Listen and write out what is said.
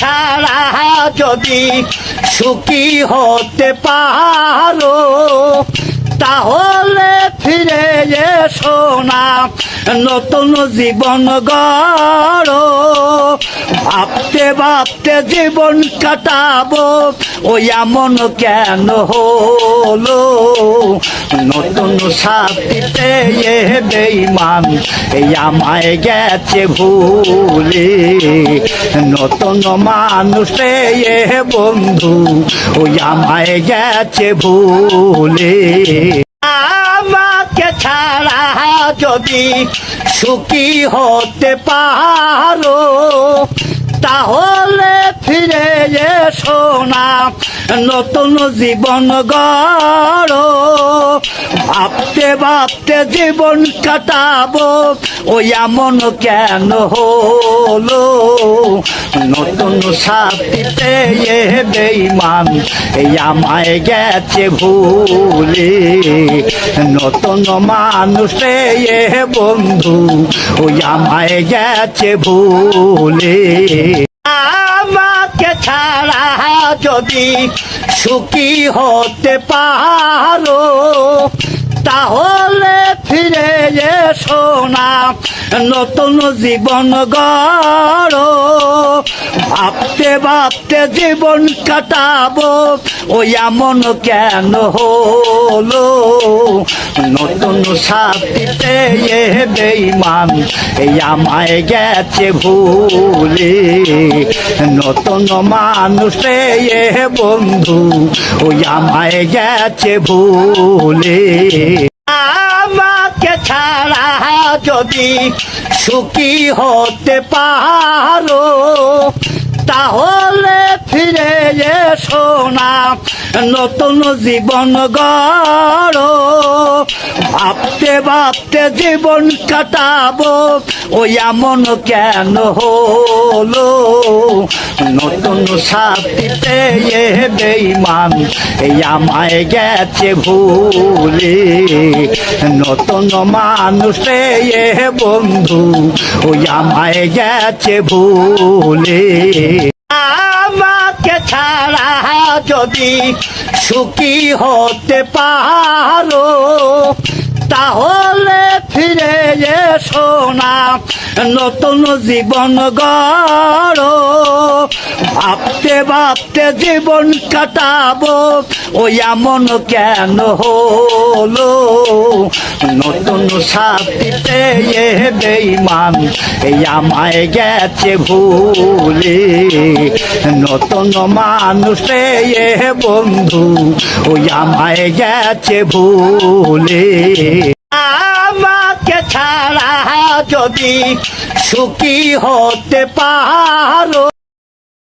ছাড়া যদি সুখী হতে পারো তাহলে ফিরে এসো না, নতুন জীবন গড়ো। ভাবতে ভাবতে জীবন কাটাবো ওই এমন কেন হলো, নতুন সাথীতে বেঈমান এই আমায় গেছে ভুলে। নতুন মানুষ বন্ধু ওই আমায় গেছে ভুলে। আমাকে ছাড়া যদি সুখী হতে পারো তাহলে ফিরে এসো না, নতুন জীবন গড়ো। ভাবতে ভাবতে জীবন কাটাবো ওই এমন কেন হলো, নতুন সাথীতে বেঈমান এই আমায় গেছে ভুলে। নতুন মানুষ বন্ধু ওই আমায় গেছে ভুলে। আমাকে ছাড়া যদি সুখী হতে পারো তাহলে ফিরে এসো না, নতুন জীবন গড়ো। ভাবতে ভাবতে জীবন কাটাবো ওই এমন কেন হলো, নতুন সাথীতে বেঈমান এই আমায় গেছে ভুলে। নতুন মানুষ বন্ধু ওই আমায় গেছে ভুলে। আমাকে ছাড়া যদি সুখী হতে পারো তাহলে ফিরে এসো না, নতুন জীবন গড়ো। ভাবতে ভাবতে জীবন কাটাবো ওই এমন কেন হলো, নতুন সাথীতে বেঈমান এই আমায় গেছে ভুলে। নতুন মানুষ বন্ধু ওই আমায় গেছে ভুলে। আমাকে ছাড়া যদি সুখী হতে পারো তাহলে ফিরে এসো না, নতুন জীবন গড়ো। ভাবতে ভাবতে জীবন কাটাবো ওই এমন কেন হলো, নতুন সাথীতে বেঈমান এই আমায় গেছে ভুলে। নতুন মানুষ বন্ধু ওই আমায় গেছে ভুলে। আমাকে ছাড়া যদি সুখী হতে পারো